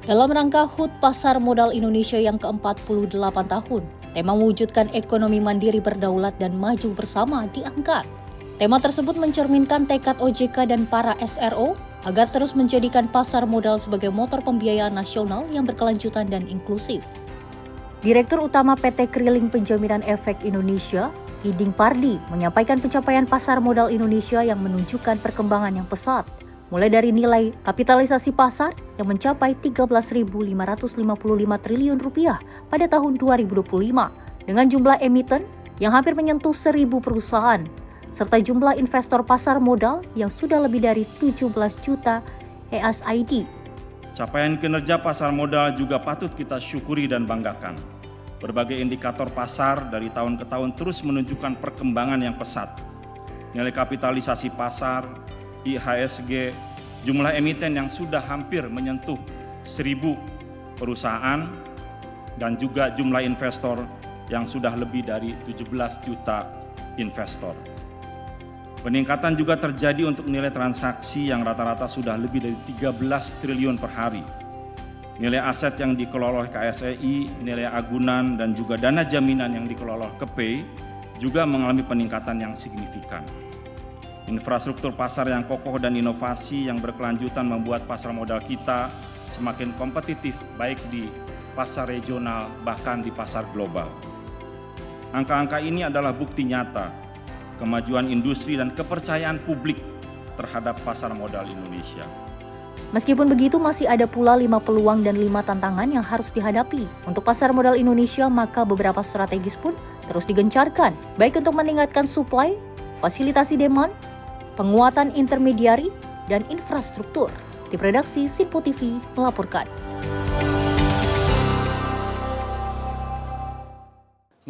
Dalam rangka HUT Pasar Modal Indonesia yang ke-48 tahun, tema mewujudkan ekonomi mandiri berdaulat dan maju bersama diangkat. Tema tersebut mencerminkan tekad OJK dan para SRO agar terus menjadikan pasar modal sebagai motor pembiayaan nasional yang berkelanjutan dan inklusif. Direktur Utama PT Clearing Penjaminan Efek Indonesia, Iding Pardi, menyampaikan pencapaian pasar modal Indonesia yang menunjukkan perkembangan yang pesat, mulai dari nilai kapitalisasi pasar yang mencapai 13.555 triliun rupiah pada tahun 2025, dengan jumlah emiten yang hampir menyentuh 1.000 perusahaan, serta jumlah investor pasar modal yang sudah lebih dari 17 juta ESID. Capaian kinerja pasar modal juga patut kita syukuri dan banggakan. Berbagai indikator pasar dari tahun ke tahun terus menunjukkan perkembangan yang pesat. Nilai kapitalisasi pasar, IHSG, jumlah emiten yang sudah hampir menyentuh 1.000 perusahaan, dan juga jumlah investor yang sudah lebih dari 17 juta investor. Peningkatan juga terjadi untuk nilai transaksi yang rata-rata sudah lebih dari 13 triliun per hari. Nilai aset yang dikelola oleh KSEI, nilai agunan, dan juga dana jaminan yang dikelola oleh KPI juga mengalami peningkatan yang signifikan. Infrastruktur pasar yang kokoh dan inovasi yang berkelanjutan membuat pasar modal kita semakin kompetitif baik di pasar regional bahkan di pasar global. Angka-angka ini adalah bukti nyata kemajuan industri dan kepercayaan publik terhadap pasar modal Indonesia. Meskipun begitu, masih ada pula 5 peluang dan 5 tantangan yang harus dihadapi. Untuk pasar modal Indonesia, maka beberapa strategis pun terus digencarkan, baik untuk meningkatkan supply, fasilitasi demand, penguatan intermediari, dan infrastruktur. Tim redaksi Sinpo TV melaporkan.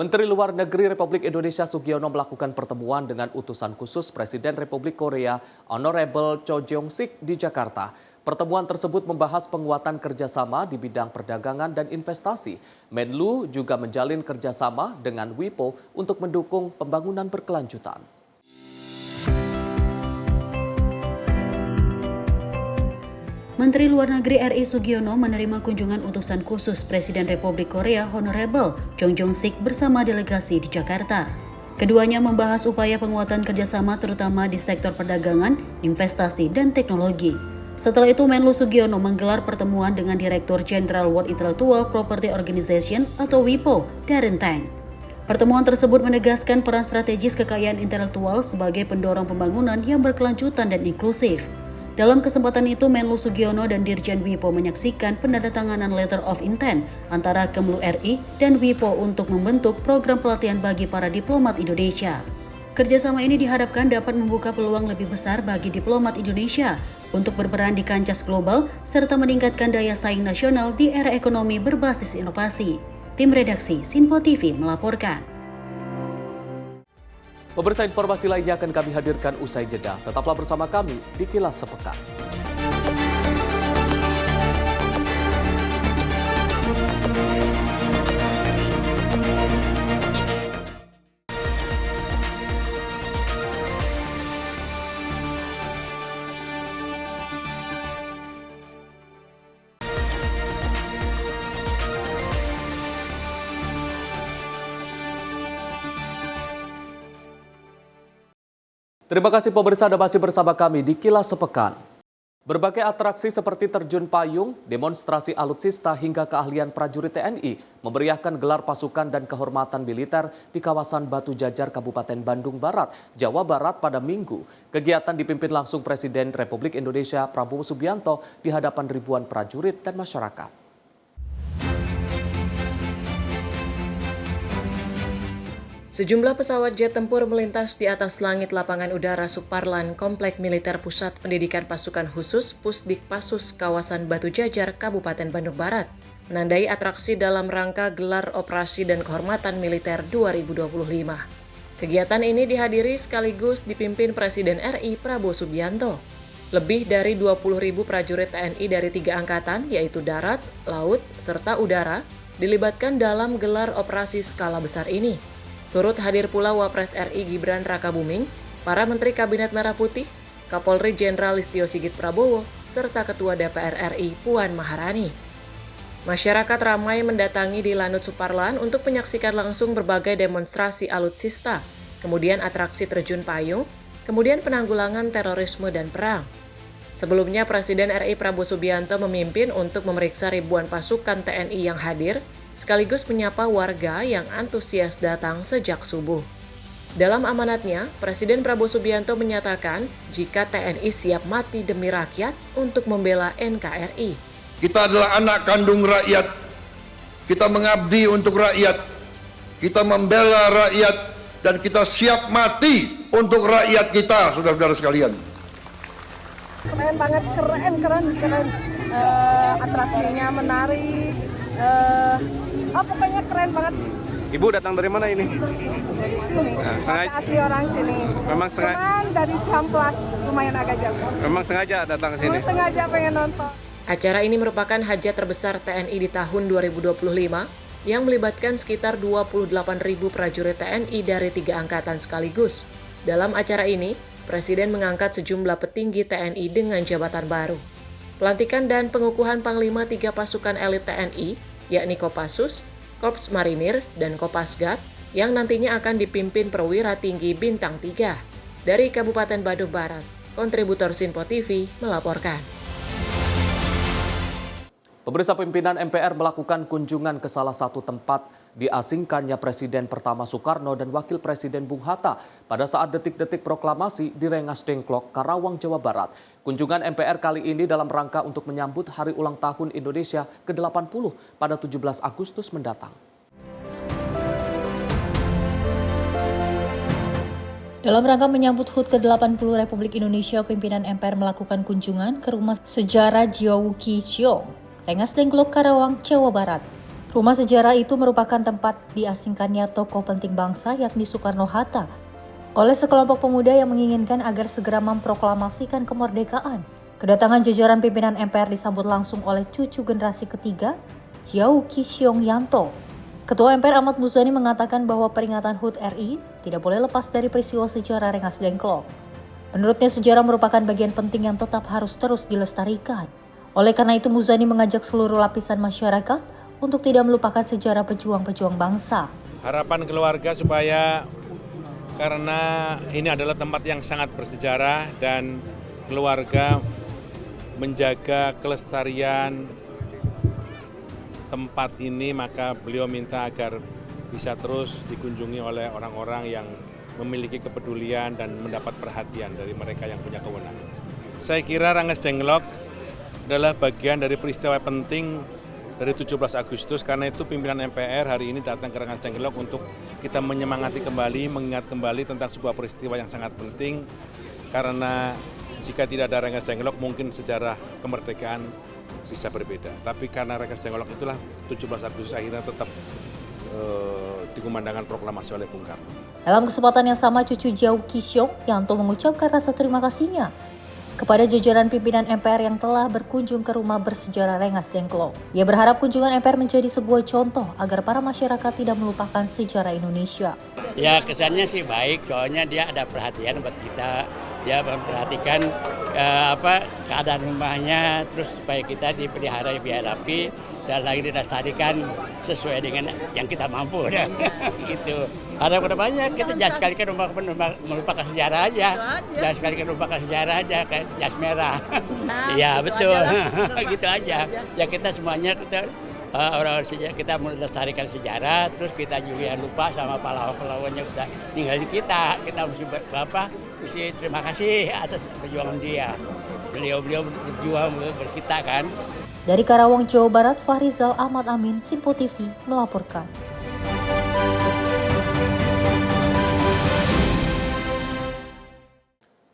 Menteri Luar Negeri Republik Indonesia Sugiono melakukan pertemuan dengan utusan khusus Presiden Republik Korea Honorable Cho Jong-sik di Jakarta. Pertemuan tersebut membahas penguatan kerjasama di bidang perdagangan dan investasi. Menlu juga menjalin kerjasama dengan WIPO untuk mendukung pembangunan berkelanjutan. Menteri Luar Negeri RI Sugiono menerima kunjungan utusan khusus Presiden Republik Korea Honorable Cho Jong-sik bersama delegasi di Jakarta. Keduanya membahas upaya penguatan kerjasama terutama di sektor perdagangan, investasi, dan teknologi. Setelah itu, Menlu Sugiono menggelar pertemuan dengan Direktur Jenderal World Intellectual Property Organization atau WIPO, Darren Tang. Pertemuan tersebut menegaskan peran strategis kekayaan intelektual sebagai pendorong pembangunan yang berkelanjutan dan inklusif. Dalam kesempatan itu, Menlu Sugiono dan Dirjen WIPO menyaksikan penandatanganan Letter of Intent antara Kemlu RI dan WIPO untuk membentuk program pelatihan bagi para diplomat Indonesia. Kerjasama ini diharapkan dapat membuka peluang lebih besar bagi diplomat Indonesia untuk berperan di kancah global serta meningkatkan daya saing nasional di era ekonomi berbasis inovasi. Tim redaksi Sinpo TV melaporkan. Pemirsa, informasi lainnya akan kami hadirkan usai jeda. Tetaplah bersama kami di Kilas Sepekan. Terima kasih pemirsa Anda masih bersama kami di Kilas Sepekan. Berbagai atraksi seperti terjun payung, demonstrasi alutsista hingga keahlian prajurit TNI memeriahkan gelar pasukan dan kehormatan militer di kawasan Batu Jajar, Kabupaten Bandung Barat, Jawa Barat pada Minggu. Kegiatan dipimpin langsung Presiden Republik Indonesia Prabowo Subianto di hadapan ribuan prajurit dan masyarakat. Sejumlah pesawat jet tempur melintas di atas langit lapangan udara Suparlan Komplek Militer Pusat Pendidikan Pasukan Khusus Pusdikpasus kawasan Batu Jajar, Kabupaten Bandung Barat, menandai atraksi dalam rangka gelar operasi dan kehormatan militer 2025. Kegiatan ini dihadiri sekaligus dipimpin Presiden RI Prabowo Subianto. Lebih dari 20.000 prajurit TNI dari 3 angkatan, yaitu darat, laut, serta udara, dilibatkan dalam gelar operasi skala besar ini. Turut hadir pula Wapres RI Gibran Rakabuming, para Menteri Kabinet Merah Putih, Kapolri Jenderal Listio Sigit Prabowo, serta Ketua DPR RI Puan Maharani. Masyarakat ramai mendatangi di Lanut Suparlan untuk menyaksikan langsung berbagai demonstrasi alutsista, kemudian atraksi terjun payung, kemudian penanggulangan terorisme dan perang. Sebelumnya, Presiden RI Prabowo Subianto memimpin untuk memeriksa ribuan pasukan TNI yang hadir, sekaligus menyapa warga yang antusias datang sejak subuh. Dalam amanatnya, Presiden Prabowo Subianto menyatakan jika TNI siap mati demi rakyat untuk membela NKRI. Kita adalah anak kandung rakyat, kita mengabdi untuk rakyat, kita membela rakyat, dan kita siap mati untuk rakyat kita, saudara-saudara sekalian. Keren banget, keren. atraksinya menarik, pokoknya keren banget. Ibu datang dari mana ini? Dari sini, sengaja asli orang sini. Memang sengaja. Cuman dari Ciamplas, lumayan agak jauh. Memang sengaja datang ke sini. Sengaja pengen nonton. Acara ini merupakan hajat terbesar TNI di tahun 2025 yang melibatkan sekitar 28.000 prajurit TNI dari 3 angkatan sekaligus. Dalam acara ini, Presiden mengangkat sejumlah petinggi TNI dengan jabatan baru. Pelantikan dan pengukuhan Panglima 3 pasukan elit TNI, yakni Kopassus, Korps Marinir, dan Kopasgat, yang nantinya akan dipimpin perwira tinggi bintang 3. Dari Kabupaten Badung Barat, kontributor Sinpo TV melaporkan. Pemirsa, pimpinan MPR melakukan kunjungan ke salah satu tempat diasingkannya Presiden pertama Soekarno dan Wakil Presiden Bung Hatta pada saat detik-detik proklamasi di Rengas Dengklok, Karawang, Jawa Barat. Kunjungan MPR kali ini dalam rangka untuk menyambut Hari Ulang Tahun Indonesia ke-80 pada 17 Agustus mendatang. Dalam rangka menyambut HUT ke-80 Republik Indonesia, pimpinan MPR melakukan kunjungan ke Rumah Sejarah Jiao Qi Xiong, Rengas Dengklok, Karawang, Jawa Barat. Rumah sejarah itu merupakan tempat diasingkannya tokoh penting bangsa yakni Soekarno-Hatta oleh sekelompok pemuda yang menginginkan agar segera memproklamasikan kemerdekaan. Kedatangan jajaran pimpinan MPR disambut langsung oleh cucu generasi ketiga, Jiao Qi Xiong Yanto. Ketua MPR Ahmad Muzani mengatakan bahwa peringatan HUT RI tidak boleh lepas dari peristiwa sejarah Rengas Dengklok. Menurutnya sejarah merupakan bagian penting yang tetap harus terus dilestarikan. Oleh karena itu Muzani mengajak seluruh lapisan masyarakat untuk tidak melupakan sejarah pejuang-pejuang bangsa. Harapan keluarga supaya karena ini adalah tempat yang sangat bersejarah dan keluarga menjaga kelestarian tempat ini, maka beliau minta agar bisa terus dikunjungi oleh orang-orang yang memiliki kepedulian dan mendapat perhatian dari mereka yang punya kewenangan. Saya kira Rengas Dengklok adalah bagian dari peristiwa penting dari 17 Agustus, karena itu pimpinan MPR hari ini datang ke Rengas Dengklok untuk kita menyemangati kembali, mengingat kembali tentang sebuah peristiwa yang sangat penting, karena jika tidak ada Rengas Dengklok mungkin sejarah kemerdekaan bisa berbeda. Tapi karena Rengas Dengklok itulah 17 Agustus akhirnya tetap dikumandangkan proklamasi oleh Bung Karno. Dalam kesempatan yang sama, cucu Jiao Qi Xiong Yanto mengucapkan rasa terima kasihnya kepada jajaran pimpinan MPR yang telah berkunjung ke rumah bersejarah Rengas Dengklok. Ia berharap kunjungan MPR menjadi sebuah contoh agar para masyarakat tidak melupakan sejarah Indonesia. Ya, kesannya sih baik, soalnya dia ada perhatian buat kita. Dia memperhatikan keadaan rumahnya, terus supaya kita dipelihara biar rapi dan lagi dilestarikan sesuai dengan yang kita mampu. Gitu. Harap kedepannya kita jangan sekali-kali melupakan sejarah aja. Jangan sekali-kali melupakan sejarah aja kayak jas merah. Iya betul. Gitu aja. Ya kita semuanya orang sejarah, kita melestarikan sejarah, terus kita juga lupa sama pahlawan-pahlawan yang sudah ninggalin kita. Kita mesti terima kasih atas perjuangan dia. Beliau berjuang buat kita kan. Dari Karawang, Jawa Barat, Fahrizal Ahmad Amin, Sinpo TV melaporkan.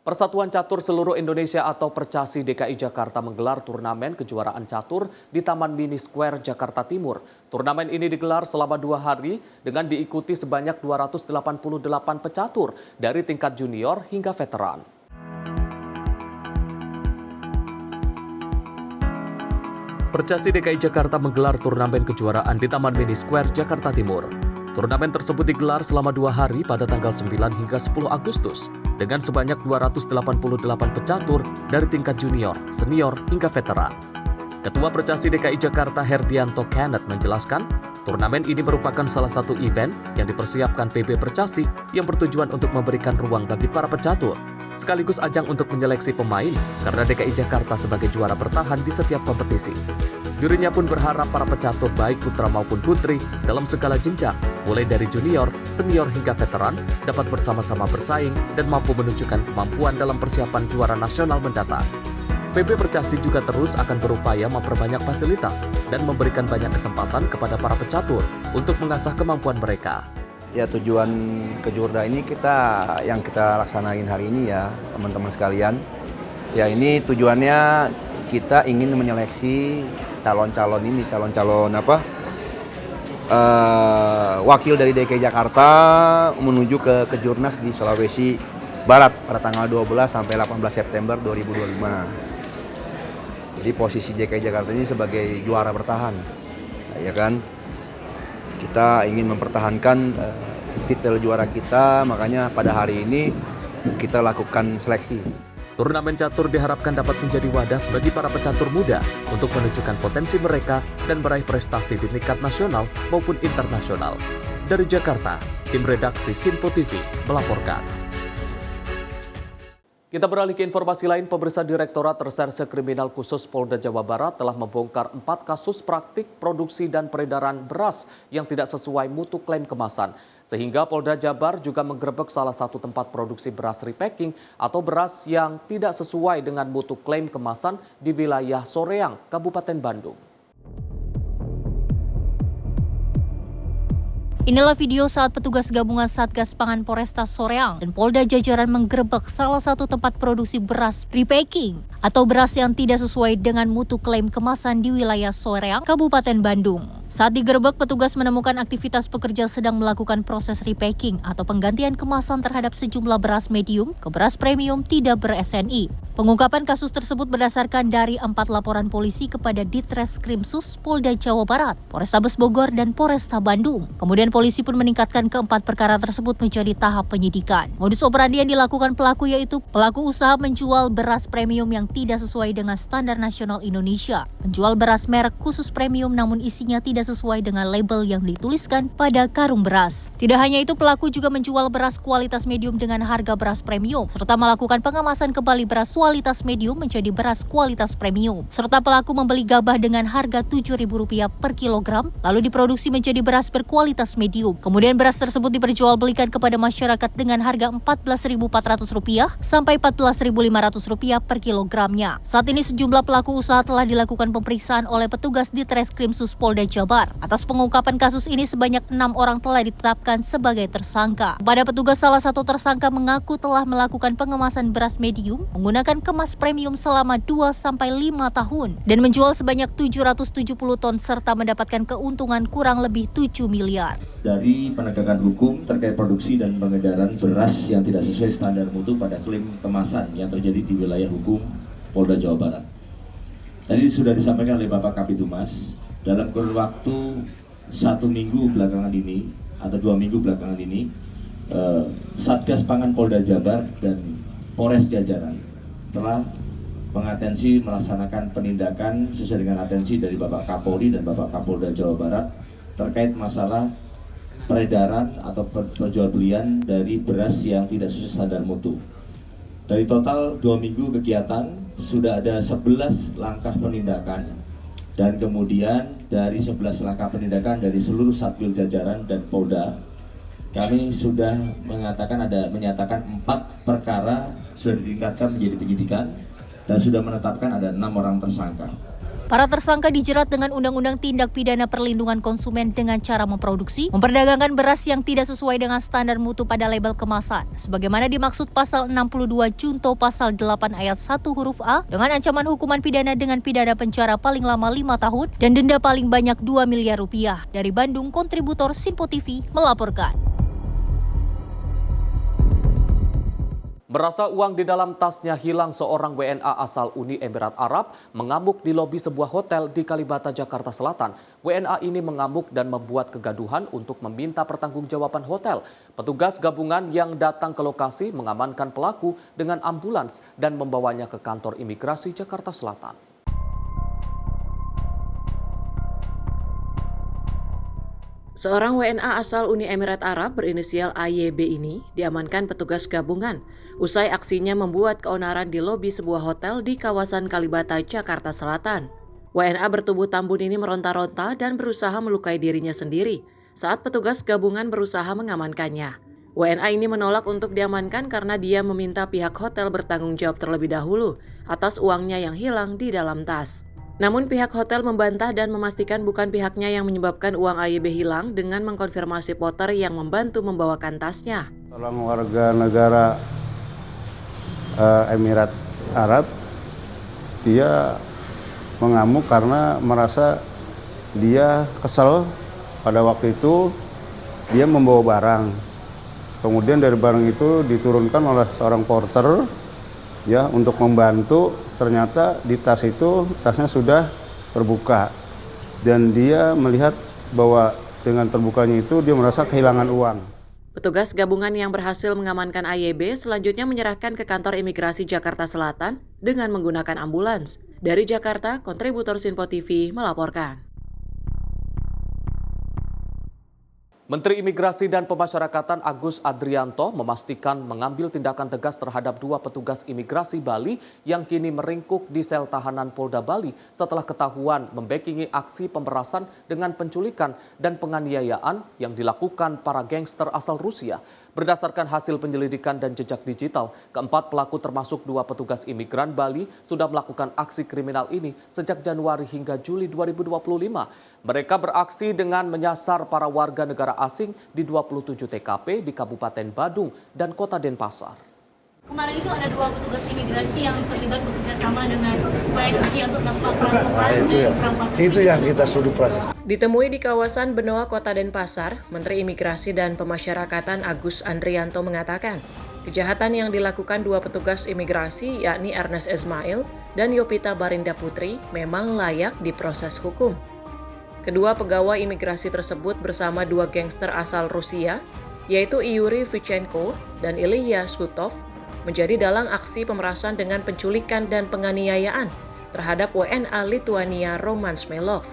Persatuan Catur Seluruh Indonesia atau Percasi DKI Jakarta menggelar turnamen kejuaraan catur di Taman Mini Square, Jakarta Timur. Turnamen ini digelar selama 2 hari dengan diikuti sebanyak 288 pecatur dari tingkat junior hingga veteran. Percasi DKI Jakarta menggelar turnamen kejuaraan di Taman Mini Square, Jakarta Timur. Turnamen tersebut digelar selama 2 hari pada tanggal 9 hingga 10 Agustus dengan sebanyak 288 pecatur dari tingkat junior, senior, hingga veteran. Ketua Percasi DKI Jakarta Herdianto Kenneth menjelaskan, turnamen ini merupakan salah satu event yang dipersiapkan PB Percasi yang bertujuan untuk memberikan ruang bagi para pecatur, sekaligus ajang untuk menyeleksi pemain karena DKI Jakarta sebagai juara bertahan di setiap kompetisi. Jurinya pun berharap para pecatur baik putra maupun putri dalam segala jenjang, mulai dari junior, senior hingga veteran, dapat bersama-sama bersaing dan mampu menunjukkan kemampuan dalam persiapan juara nasional mendatang. PB Percasi juga terus akan berupaya memperbanyak fasilitas dan memberikan banyak kesempatan kepada para pecatur untuk mengasah kemampuan mereka. Ya, tujuan kejurda ini yang kita laksanain hari ini ya teman-teman sekalian. Ya, ini tujuannya kita ingin menyeleksi calon-calon wakil dari DKI Jakarta menuju ke Kejurnas di Sulawesi Barat pada tanggal 12 sampai 18 September 2025. Jadi posisi DKI Jakarta ini sebagai juara bertahan, ya kan? Kita ingin mempertahankan titel juara kita, makanya pada hari ini kita lakukan seleksi. Turnamen catur diharapkan dapat menjadi wadah bagi para pecatur muda untuk menunjukkan potensi mereka dan meraih prestasi di tingkat nasional maupun internasional. Dari Jakarta, tim redaksi Sinpo TV melaporkan. Kita beralih ke informasi lain, pemirsa. Direktorat Reserse Kriminal Khusus Polda Jawa Barat telah membongkar 4 kasus praktik produksi dan peredaran beras yang tidak sesuai mutu klaim kemasan. Sehingga Polda Jabar juga menggerebek salah satu tempat produksi beras repacking atau beras yang tidak sesuai dengan mutu klaim kemasan di wilayah Soreang, Kabupaten Bandung. Inilah video saat petugas gabungan Satgas Pangan Polresta Soreang dan Polda jajaran menggerebek salah satu tempat produksi beras repacking atau beras yang tidak sesuai dengan mutu klaim kemasan di wilayah Soreang, Kabupaten Bandung. Saat digerebek, petugas menemukan aktivitas pekerja sedang melakukan proses repacking atau penggantian kemasan terhadap sejumlah beras medium ke beras premium tidak ber-SNI. Pengungkapan kasus tersebut berdasarkan dari 4 laporan polisi kepada Ditreskrimsus Polda Jawa Barat, Polrestabes Bogor, dan Polresta Bandung. Kemudian polisi pun meningkatkan ke-4 perkara tersebut menjadi tahap penyidikan. Modus operandi yang dilakukan pelaku yaitu pelaku usaha menjual beras premium yang tidak sesuai dengan standar nasional Indonesia, menjual beras merek khusus premium namun isinya tidak sesuai dengan label yang dituliskan pada karung beras. Tidak hanya itu, pelaku juga menjual beras kualitas medium dengan harga beras premium, serta melakukan pengemasan kembali beras kualitas medium menjadi beras kualitas premium. Serta pelaku membeli gabah dengan harga Rp7.000 per kilogram, lalu diproduksi menjadi beras berkualitas medium. Kemudian beras tersebut diperjualbelikan kepada masyarakat dengan harga Rp14.400 sampai Rp14.500 per kilogramnya. Saat ini sejumlah pelaku usaha telah dilakukan pemeriksaan oleh petugas Ditreskrimsus Polda Jabar. Atas pengungkapan kasus ini sebanyak 6 orang telah ditetapkan sebagai tersangka. Pada petugas, salah satu tersangka mengaku telah melakukan pengemasan beras medium menggunakan kemas premium selama 2-5 tahun dan menjual sebanyak 770 ton serta mendapatkan keuntungan kurang lebih 7 miliar. Dari penegakan hukum terkait produksi dan pengedaran beras yang tidak sesuai standar mutu pada klaim kemasan yang terjadi di wilayah hukum Polda Jawa Barat. Tadi sudah disampaikan oleh Bapak Kabitumas, dalam kurun waktu 1 minggu belakangan ini atau 2 minggu belakangan ini, Satgas Pangan Polda Jabar dan Polres jajaran telah mengatensi melaksanakan penindakan sesuai dengan atensi dari Bapak Kapolri dan Bapak Kapolda Jawa Barat terkait masalah peredaran atau perjualbelian dari beras yang tidak sesuai standar mutu. Dari total 2 minggu kegiatan sudah ada 11 langkah penindakan. Dan kemudian dari 11 langkah penindakan dari seluruh Satwil jajaran dan Polda, kami sudah menyatakan 4 perkara sudah ditingkatkan menjadi penyidikan dan sudah menetapkan ada 6 orang tersangka. Para tersangka dijerat dengan Undang-Undang Tindak Pidana Perlindungan Konsumen dengan cara memproduksi, memperdagangkan beras yang tidak sesuai dengan standar mutu pada label kemasan, sebagaimana dimaksud Pasal 62 Junto Pasal 8 Ayat 1 huruf A dengan ancaman hukuman pidana dengan pidana penjara paling lama 5 tahun dan denda paling banyak Rp2 miliar. Dari Bandung, kontributor Sinpo TV melaporkan. Merasa uang di dalam tasnya hilang, seorang WNA asal Uni Emirat Arab mengamuk di lobi sebuah hotel di Kalibata, Jakarta Selatan. WNA ini mengamuk dan membuat kegaduhan untuk meminta pertanggungjawaban hotel. Petugas gabungan yang datang ke lokasi mengamankan pelaku dengan ambulans dan membawanya ke kantor imigrasi Jakarta Selatan. Seorang WNA asal Uni Emirat Arab berinisial AYB ini diamankan petugas gabungan usai aksinya membuat keonaran di lobi sebuah hotel di kawasan Kalibata, Jakarta Selatan. WNA bertubuh tambun ini meronta-ronta dan berusaha melukai dirinya sendiri saat petugas gabungan berusaha mengamankannya. WNA ini menolak untuk diamankan karena dia meminta pihak hotel bertanggung jawab terlebih dahulu atas uangnya yang hilang di dalam tas. Namun pihak hotel membantah dan memastikan bukan pihaknya yang menyebabkan uang AYB hilang dengan mengkonfirmasi porter yang membantu membawakan tasnya. Seorang warga negara Emirat Arab, dia mengamuk karena merasa dia kesel pada waktu itu dia membawa barang. Kemudian dari barang itu diturunkan oleh seorang porter ya untuk membantu. Ternyata di tas itu tasnya sudah terbuka dan dia melihat bahwa dengan terbukanya itu dia merasa kehilangan uang. Petugas gabungan yang berhasil mengamankan AYB selanjutnya menyerahkan ke kantor imigrasi Jakarta Selatan dengan menggunakan ambulans. Dari Jakarta, kontributor Sinpo TV melaporkan. Menteri Imigrasi dan Pemasyarakatan Agus Adrianto memastikan mengambil tindakan tegas terhadap 2 petugas imigrasi Bali yang kini meringkuk di sel tahanan Polda Bali setelah ketahuan membackingi aksi pemerasan dengan penculikan dan penganiayaan yang dilakukan para gangster asal Rusia. Berdasarkan hasil penyelidikan dan jejak digital, keempat pelaku termasuk 2 petugas imigran Bali sudah melakukan aksi kriminal ini sejak Januari hingga Juli 2025. Mereka beraksi dengan menyasar para warga negara asing di 27 TKP di Kabupaten Badung dan Kota Denpasar. Kemarin itu ada 2 petugas imigrasi yang terlibat bekerja sama dengan WNI untuk melakukan itu yang kita suruh proses. Ditemui di kawasan Benoa Kota Denpasar, Menteri Imigrasi dan Pemasyarakatan Agus Andrianto mengatakan, kejahatan yang dilakukan 2 petugas imigrasi yakni Ernest Ismail dan Yopita Barinda Putri memang layak diproses hukum. Kedua pegawai imigrasi tersebut bersama 2 gangster asal Rusia, yaitu Yuri Vichenko dan Ilya Sutov, menjadi dalang aksi pemerasan dengan penculikan dan penganiayaan terhadap WNA Lituania Roman Smelov.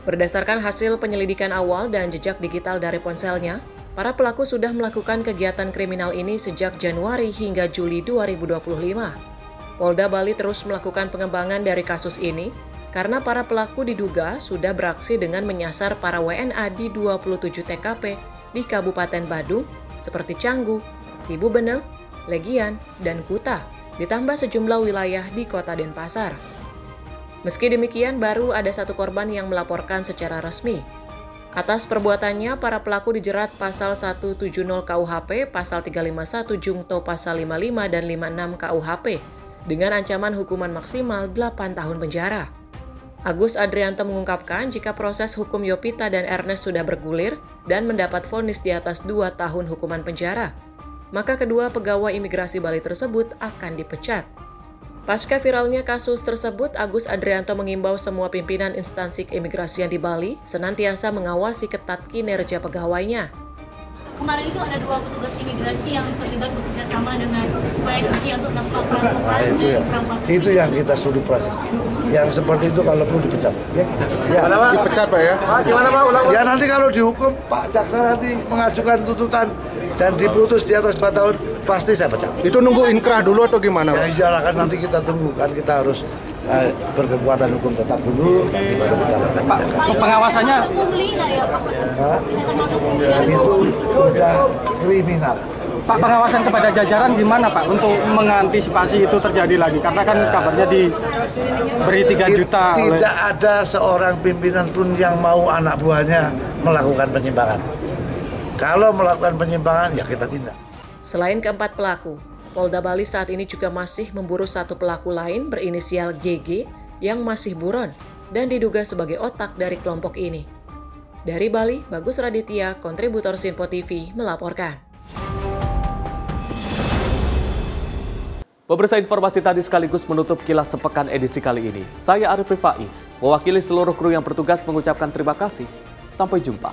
Berdasarkan hasil penyelidikan awal dan jejak digital dari ponselnya, para pelaku sudah melakukan kegiatan kriminal ini sejak Januari hingga Juli 2025. Polda Bali terus melakukan pengembangan dari kasus ini karena para pelaku diduga sudah beraksi dengan menyasar para WNA di 27 TKP di Kabupaten Badung seperti Canggu, Tibu Beneng, Legian, dan Kuta, ditambah sejumlah wilayah di Kota Denpasar. Meski demikian, baru ada 1 korban yang melaporkan secara resmi. Atas perbuatannya, para pelaku dijerat pasal 170 KUHP, pasal 351 Jungto pasal 55 dan 56 KUHP, dengan ancaman hukuman maksimal 8 tahun penjara. Agus Adrianto mengungkapkan jika proses hukum Yopita dan Ernest sudah bergulir dan mendapat vonis di atas 2 tahun hukuman penjara, maka kedua pegawai imigrasi Bali tersebut akan dipecat. Pasca viralnya kasus tersebut, Agus Adrianto mengimbau semua pimpinan instansi keimigrasian di Bali senantiasa mengawasi ketat kinerja pegawainya. Kemarin itu ada 2 petugas imigrasi yang terlibat bekerja sama dengan WNI untuk melakukan itu yang kita suruh proses. Yang seperti itu kalau perlu dipecat, ya. Dipecat Pak ya. Gimana Pak? Ya nanti kalau dihukum Pak Jaksa nanti mengajukan tuntutan dan diputus di atas 4 tahun pasti saya pecat. Itu nunggu inkrah dulu atau gimana? Ya iyalah kan nanti kita tunggu kan kita harus berkekuatan hukum tetap dulu nanti baru kita lakukan tindakan. Pengawasannya itu udah kriminal. Pak, pengawasan kepada jajaran gimana Pak untuk mengantisipasi itu terjadi lagi? Karena kan kabarnya diberi 3 juta. Tidak ada seorang pimpinan pun yang mau anak buahnya melakukan penyimpangan. Kalau melakukan penyimpangan ya kita tindak. Selain keempat pelaku, Polda Bali saat ini juga masih memburu 1 pelaku lain berinisial GG yang masih buron dan diduga sebagai otak dari kelompok ini. Dari Bali, Bagus Raditya, kontributor Sinpo TV, melaporkan. Pemirsa, informasi tadi sekaligus menutup Kilas Sepekan edisi kali ini. Saya Arif Rifai, mewakili seluruh kru yang bertugas mengucapkan terima kasih. Sampai jumpa.